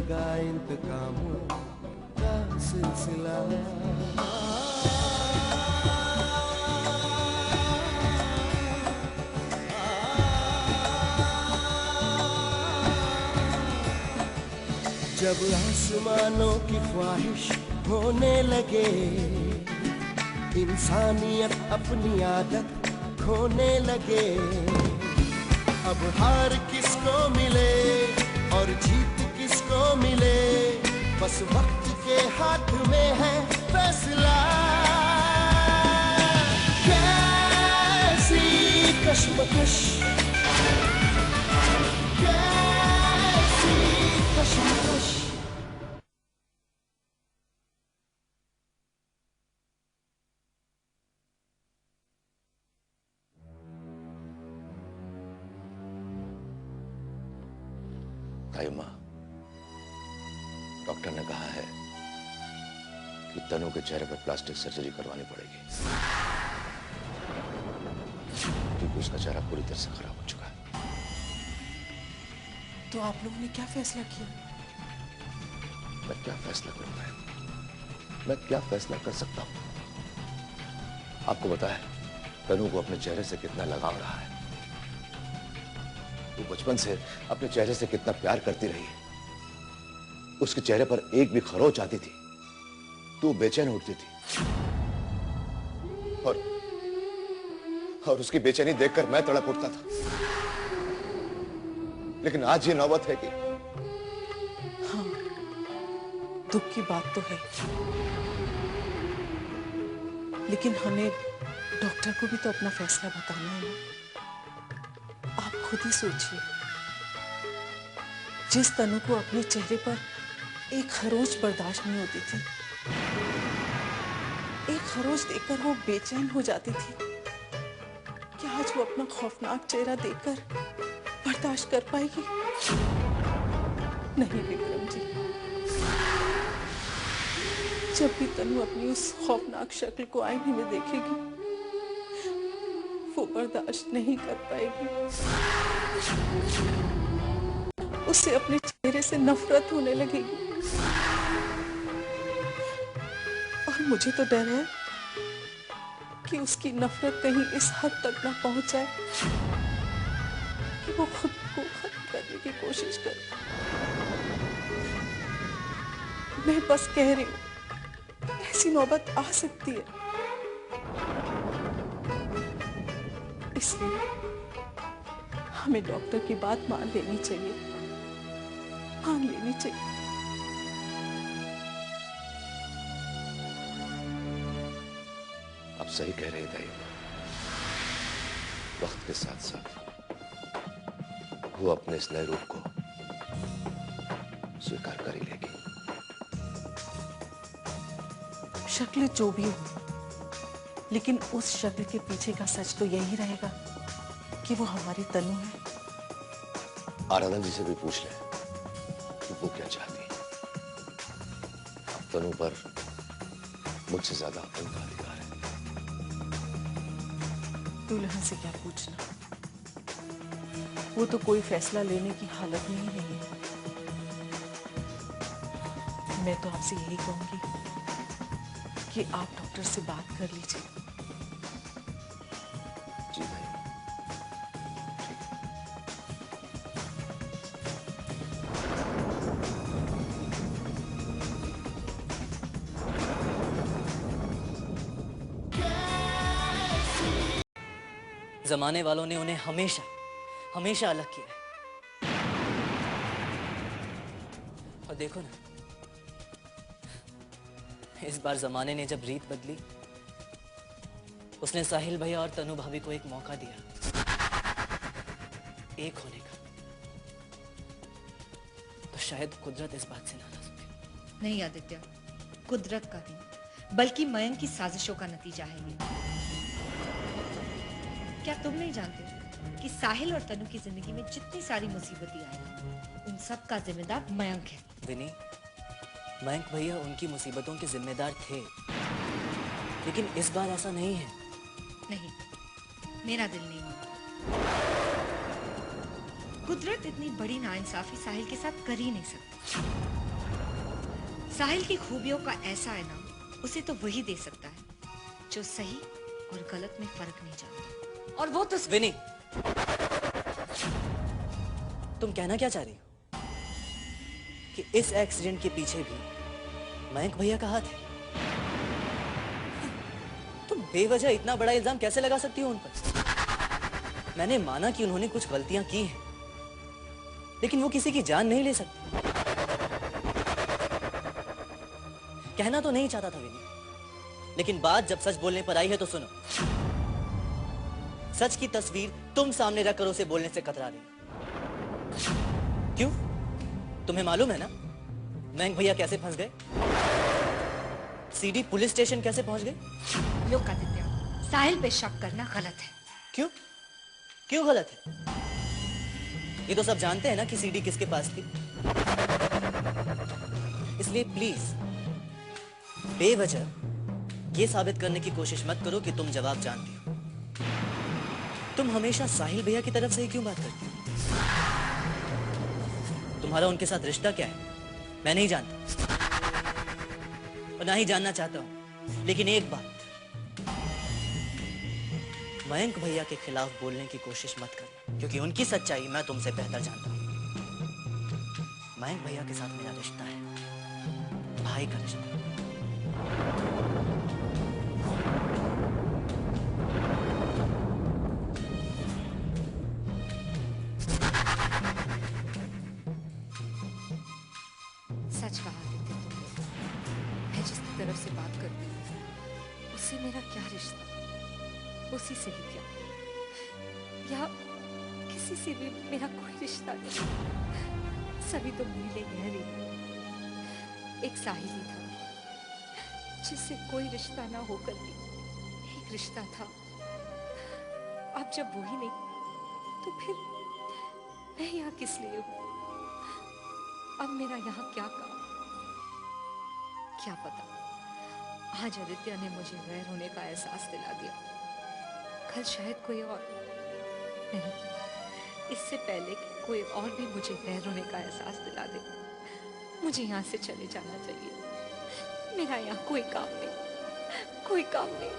लगा इंतकामों का सिलसिला। जब आसमानों की ख्वाहिश होने लगे, इंसानियत अपनी आदत खोने लगे। अब हार किसको मिले और जीत किसको मिले, बस वक्त के हाथ में है फैसला। कैसी कश्मकश, कैसी कश्मकश। तायुम्मा, डॉक्टर ने कहा है कि तनु के चेहरे पर प्लास्टिक सर्जरी करवानी पड़ेगी क्योंकि उसका चेहरा पूरी तरह से खराब हो चुका है। तो आप लोगों ने क्या फैसला किया? मैं क्या फैसला करूंगा? मैं क्या फैसला कर सकता हूं? आपको पता है तनु को अपने चेहरे से कितना लगाव रहा है। वो बचपन से अपने चेहरे से कितना प्यार करती रही है। उसके चेहरे पर एक भी खरोंच आती थी तो बेचैन उठती थी, और उसकी बेचैनी देखकर मैं तड़प उठता था। लेकिन आज ये नौबत है कि हाँ, दुख की बात तो है, लेकिन हमें डॉक्टर को भी तो अपना फैसला बताना है ना। आप खुद ही सोचिए, जिस तनु को अपने चेहरे पर एक खरोंच बर्दाश्त नहीं होती थी, एक खरोंच देखकर वो बेचैन हो जाती थी, क्या आज वो अपना खौफनाक चेहरा देखकर बर्दाश्त कर पाएगी? नहीं विक्रम जी, जब भी तनु अपनी उस खौफनाक शक्ल को आईने में देखेगी, वो बर्दाश्त नहीं कर पाएगी। उसे अपने चेहरे से नफरत होने लगेगी। और मुझे तो डर है कि उसकी नफरत कहीं इस हद तक ना पहुंच जाए कि वो खुद को खत्म करने की कोशिश करे। मैं बस कह रही हूं, ऐसी नौबत आ सकती है, इसलिए हमें डॉक्टर की बात मान लेनी चाहिए, मान लेनी चाहिए। आप सही कह रहे हैं तायुम्मा। वक्त के साथ साथ वो अपने इस नए रूप को स्वीकार कर ही लेगी। शक्ल जो भी हो, लेकिन उस शक्ल के पीछे का सच तो यही रहेगा कि वो हमारी तनु है। आराधना जी से भी पूछ ले कि वो क्या चाहती है। अब तनु पर मुझसे ज्यादा उनका अधिकार है। दुल्हन से क्या पूछना, वो तो कोई फैसला लेने की हालत में ही नहीं है। मैं तो आपसे यही कहूंगी कि आप डॉक्टर से बात कर लीजिए। जी भाई, ठीक है। जमाने वालों ने उन्हें हमेशा हमेशा अलग किया है। और देखो ना, इस बार जमाने ने जब रीत बदली, उसने साहिल भैया और तनु भाभी को एक मौका दिया एक होने का। तो शायद कुदरत इस बात से नाराज होगी। नहीं आदित्य, कुदरत का नहीं बल्कि मयंक की साजिशों का नतीजा है ये। क्या तुम नहीं जानते कि साहिल और तनु की जिंदगी में जितनी सारी मुसीबतें आई, उन सब का जिम्मेदार मयंक है। विनी, मयंक भैया उनकी मुसीबतों के जिम्मेदार थे, लेकिन इस बार ऐसा नहीं है। नहीं, मेरा दिल नहीं मानता। कुदरत इतनी बड़ी नाइंसाफी साहिल के साथ कर ही नहीं सकती। साहिल की खूबियों का ऐसा इनाम उसे तो वही दे सकता है जो सही और गलत में फर्क नहीं जानता, और वो तो विनी, तुम कहना क्या चाह रही हो कि इस एक्सीडेंट के पीछे भी मयंक भैया का हाथ है? तुम बेवजह इतना बड़ा इल्जाम कैसे लगा सकती हो उन पर? मैंने माना कि उन्होंने कुछ गलतियां की हैं, लेकिन वो किसी की जान नहीं ले सकते। कहना तो नहीं चाहता था विनी, लेकिन बात जब सच बोलने पर आई है तो सुनो। सच की तस्वीर तुम सामने रखकर उसे बोलने से कतरा रही। क्यों? तुम्हें मालूम है ना मयंक भैया कैसे फंस गए? सीडी पुलिस स्टेशन कैसे पहुंच गए? लोग आदित्य, साहिल पे शक करना गलत है। क्यों? क्यों गलत है? ये तो सब जानते हैं ना कि सीडी किसके पास थी। इसलिए प्लीज बेवजह ये साबित करने की कोशिश मत करो कि तुम जवाब जानती हो। तुम हमेशा साहिल भैया की तरफ से ही क्यों बात करती हो? तुम्हारा उनके साथ रिश्ता क्या है मैं नहीं जानता, और ना ही जानना चाहता हूं। लेकिन एक बात, मयंक भैया के खिलाफ बोलने की कोशिश मत करना, क्योंकि उनकी सच्चाई मैं तुमसे बेहतर जानता हूं। मयंक भैया के साथ मेरा रिश्ता है, भाई का रिश्ता। सच कहा आदित्य तुमने। मैं जिसकी तरफ से बात करती हूँ उससे मेरा क्या रिश्ता, उसी से ही क्या, या किसी से भी मेरा कोई रिश्ता नहीं। सभी तो नीले गहरे, एक साहिल ही था जिससे कोई रिश्ता ना होकर भी एक रिश्ता था। अब जब वो ही नहीं तो फिर मैं यहाँ किस लिए हूँ? अब मेरा यहाँ क्या काम? क्या पता आज आदित्य ने मुझे गैर होने का एहसास दिला दिया, कल शायद कोई और नहीं, इससे पहले कि कोई और भी मुझे गैर होने का एहसास दिला दे। मुझे यहाँ से चले जाना चाहिए। मेरा यहाँ कोई काम नहीं, कोई काम नहीं।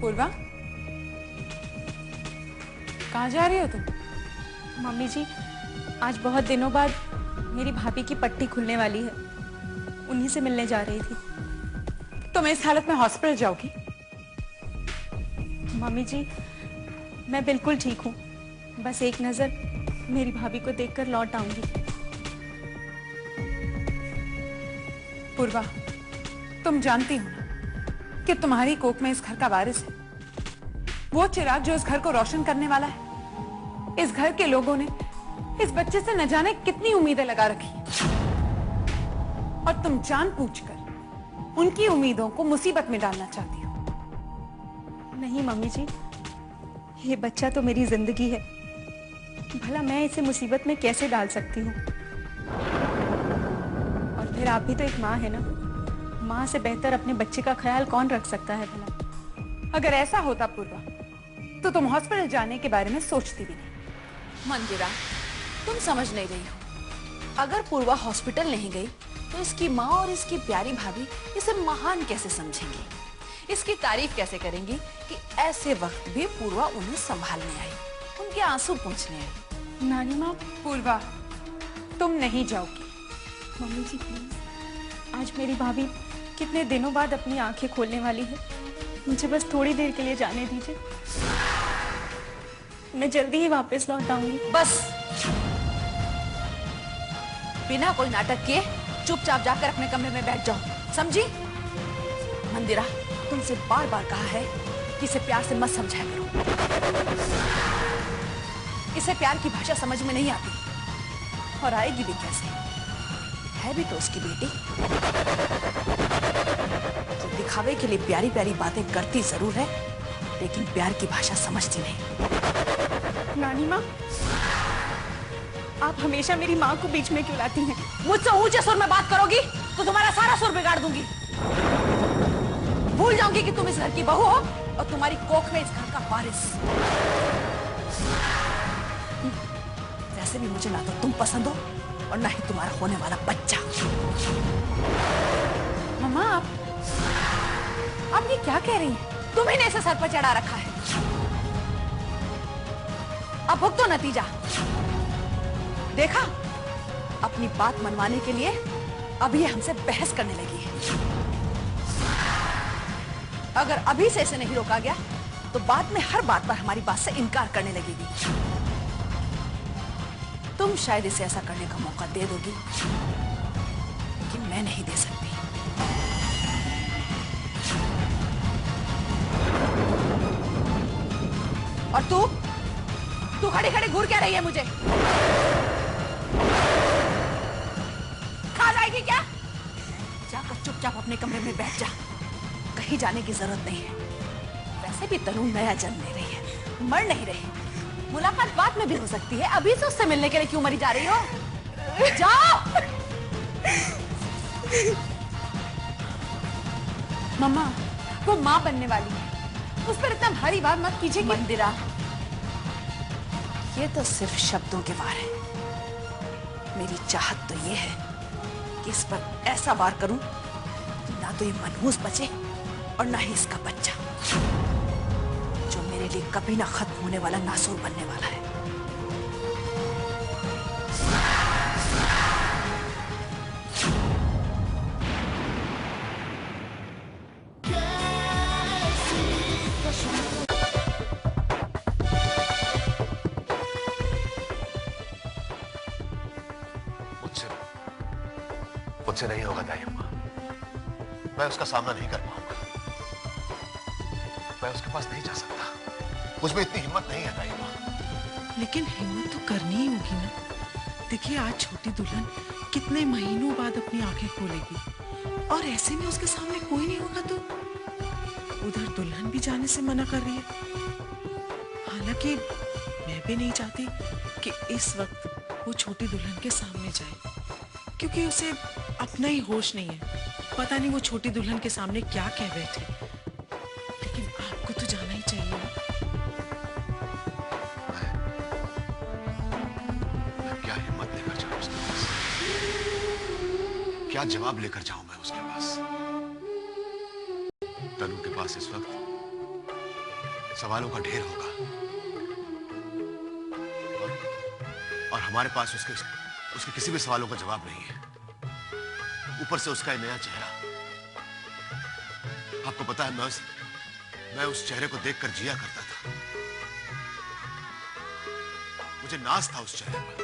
पूर्वा, कहाँ जा रही हो तुम? मम्मी जी, आज बहुत दिनों बाद मेरी भाभी की पट्टी खुलने वाली है, उन्हीं से मिलने जा रही थी। तुम इस हालत में हॉस्पिटल जाओगी? मम्मी जी, मैं बिल्कुल ठीक हूँ, बस एक नजर मेरी भाभी को देखकर लौट आऊंगी। पूर्वा, तुम जानती हो ना कि तुम्हारी कोख में इस घर का वारिस है, वो चिराग जो इस घर को रोशन करने वाला है। इस घर के लोगों ने इस बच्चे से न जाने कितनी उम्मीदें लगा रखी और तुम जानबूझकर उनकी उम्मीदों को मुसीबत में डालना चाहती हो। नहीं मम्मी जी, ये बच्चा तो मेरी जिंदगी है, भला मैं इसे मुसीबत में कैसे डाल सकती हूँ? और फिर आप भी तो एक माँ है ना, माँ से बेहतर अपने बच्चे का ख्याल कौन रख सकता है भला? अगर ऐसा होता पूर्वा तो तुम हॉस्पिटल जाने के बारे में सोचती भी नहीं। मंदिरा, तुम समझ नहीं रही हो। अगर पूर्वा हॉस्पिटल नहीं गई तो इसकी माँ और इसकी प्यारी भाभी इसे महान कैसे समझेंगी, इसकी तारीफ कैसे करेंगी कि ऐसे वक्त भी पूर्वा उन्हें संभालने आई, उनके आंसू पोंछने आई। नानी माँ, पूर्वा तुम नहीं जाओगी। मम्मी जी प्लीज, आज मेरी भाभी कितने दिनों बाद अपनी आंखें खोलने वाली है, मुझे बस थोड़ी देर के लिए जाने दीजिए, मैं जल्दी ही वापस लौट आऊंगी। बस, बिना कोई नाटक किए चुपचाप जाकर अपने कमरे में बैठ जाओ, समझी? मंदिरा, तुमसे बार बार कहा है कि इसे प्यार से मत समझाया करो, इसे प्यार की भाषा समझ में नहीं आती और आएगी भी कैसे, है भी तो उसकी बेटी। तो दिखावे के लिए प्यारी प्यारी बातें करती जरूर है, लेकिन प्यार की भाषा समझती नहीं। नानी माँ, आप हमेशा मेरी माँ को बीच में क्यों लाती हैं? मुझसे ऊंचे सुर में बात करोगी तो तुम्हारा सारा सुर बिगाड़ दूंगी। भूल जाऊंगी कि तुम इस घर की बहू हो और तुम्हारी कोख में इस घर का वारिस। वैसे भी मुझे ना तो तुम पसंद हो और ना ही तुम्हारा होने वाला बच्चा। मम्मा, आप ये क्या कह रही हैं? तुम्ही ने इसे सर पर चढ़ा रखा है, अब भुगतो नतीजा। देखा, अपनी बात मनवाने के लिए अब ये हमसे बहस करने लगी है। अगर अभी से इसे नहीं रोका गया तो बाद में हर बात पर हमारी बात से इनकार करने लगेगी। तुम शायद इसे ऐसा करने का मौका दे दोगी, लेकिन मैं नहीं दे सकती। और तू खड़ी खड़ी घूर क्या रही है मुझे? खा जाएगी क्या? जाकर चुपचाप अपने कमरे में बैठ जा, कहीं जाने की जरूरत नहीं है। वैसे भी तनु नया जन्म ले रही है, मर नहीं रही। मुलाकात बाद में भी हो सकती है, अभी से उससे मिलने के लिए क्यों मरी जा रही हो? जाओ। मम्मा, वो माँ बनने वाली है, उस पर इतना भारी वार मत कीजिए। मंदिरा, ये तो सिर्फ शब्दों के वार है। मेरी चाहत तो ये है कि इस पर ऐसा वार करूं कि ना तो ये मनहूस बचे और ना ही इसका बच्चा, जो मेरे लिए कभी ना खत्म होने वाला नासूर बनने वाला है। मुझसे नहीं होगा दाई अम्मा, मैं उसका सामना नहीं कर पाऊंगा, मैं उसके पास नहीं जा सकता, मुझ में इतनी हिम्मत नहीं है दाई अम्मा। लेकिन हिम्मत तो करनी ही होगी ना। देखिए, आज छोटी दुल्हन कितने महीनों बाद अपनी आंखें खोलेगी और ऐसे में उसके सामने कोई नहीं होगा तो उधर दुल्हन भी जाने से मना कर रही है। हालांकि मैं भी नहीं चाहती कि इस वक्त वो छोटी दुल्हन के सामने जाए, क्योंकि उसे अपना ही होश नहीं है। पता नहीं वो छोटी दुल्हन के सामने क्या कह बैठे। लेकिन आपको तो जाना ही चाहिए ना। मैं क्या हिम्मत लेकर जाऊं उसके पास, क्या जवाब लेकर जाऊं मैं उसके पास? तनु के पास इस वक्त सवालों का ढेर होगा और हमारे पास उसके किसी भी सवालों का जवाब नहीं है। ऊपर से उसका नया चेहरा। आपको पता है, मैं उस चेहरे को देखकर जिया करता था, मुझे नाज था उस चेहरे पर।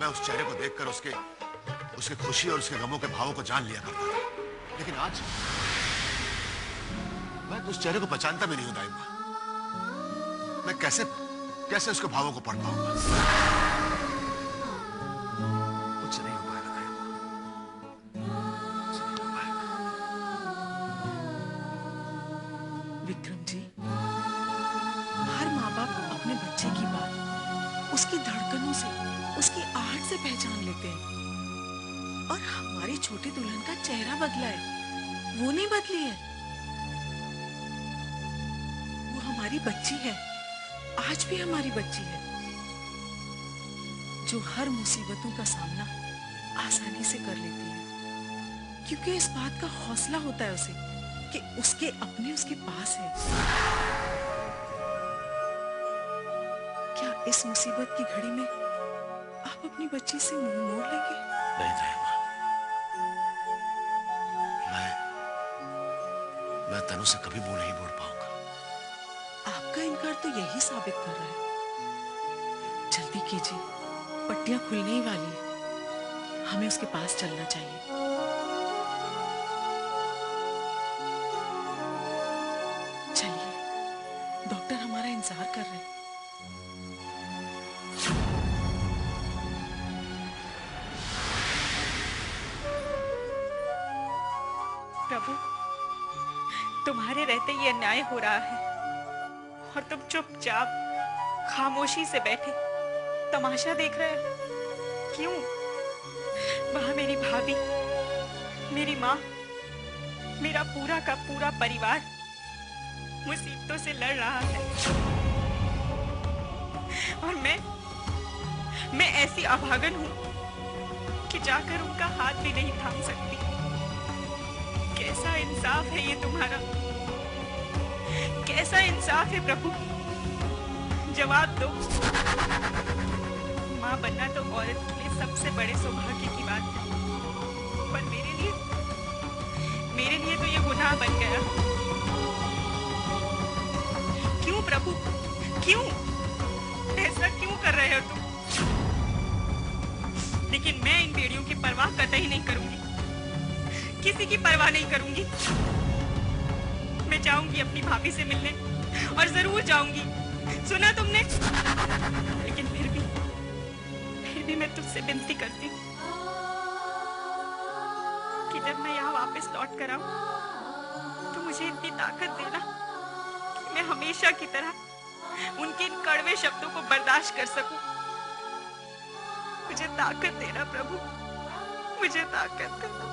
मैं उस चेहरे को देखकर उसके खुशी और उसके गमों के भावों को जान लिया करता था। लेकिन आज मैं तो उस चेहरे को पहचानता भी नहीं हूं दाई मां। मैं कैसे उसके भावों को पढ़ पाऊंगा? कुछ नहीं हो पाएगा दया माँ, कुछ नहीं हो पाएगा। विक्रम जी, हर माँ बाप अपने बच्चे की बात उसकी धड़कनों से, उसकी आहट से पहचान लेते हैं। और हमारी छोटी दुल्हन का चेहरा बदला है, वो नहीं बदली है। वो हमारी बच्ची है, आज भी हमारी बच्ची है, जो हर मुसीबतों का सामना आसानी से कर लेती है, क्योंकि इस बात का हौसला होता है उसे कि उसके अपने उसके पास है। क्या इस मुसीबत की घड़ी में आप अपनी बच्ची से मुंह मोड़ लेंगे? नहीं दया माँ, मैं तनु से कभी मुंह नहीं मोड़ पाऊंगा। आपका इनकार तो यही साबित कर रहा है। जल्दी कीजिए, पट्टियां खुलने ही वाली है, हमें उसके पास चलना चाहिए। चलिए, डॉक्टर हमारा इंतजार कर रहे हैं। प्रभु, तुम्हारे रहते ये अन्याय हो रहा है और तुम चुपचाप खामोशी से बैठे तमाशा देख रहे हो। क्यों? वहां मेरी भाभी, मेरी माँ, मेरा पूरा का पूरा परिवार मुसीबतों से लड़ रहा है और मैं ऐसी अभागन हूं कि जाकर उनका हाथ भी नहीं थाम सकती। कैसा इंसाफ है ये तुम्हारा? कैसा इंसाफ है प्रभु? जवाब दो। माँ बनना तो औरत के लिए सबसे बड़े सौभाग्य की बात है, पर मेरे लिए तो ये गुनाह बन गया। क्यों प्रभु, क्यों? ऐसा क्यों कर रहे हो तुम? लेकिन मैं इन बेड़ियों की परवाह कतई नहीं करूंगी, किसी की परवाह नहीं करूंगी। मैं जाऊंगी अपनी भाभी से मिलने, और जरूर जाऊंगी, सुना तुमने? लेकिन फिर भी मैं तुझसे विनती करती हूँ कि जब मैं यहाँ वापस लौट कर आऊं तो मुझे इतनी ताकत देना कि मैं हमेशा की तरह उनके इन कड़वे शब्दों को बर्दाश्त कर सकूं। मुझे ताकत देना प्रभु, मुझे ताकत देना।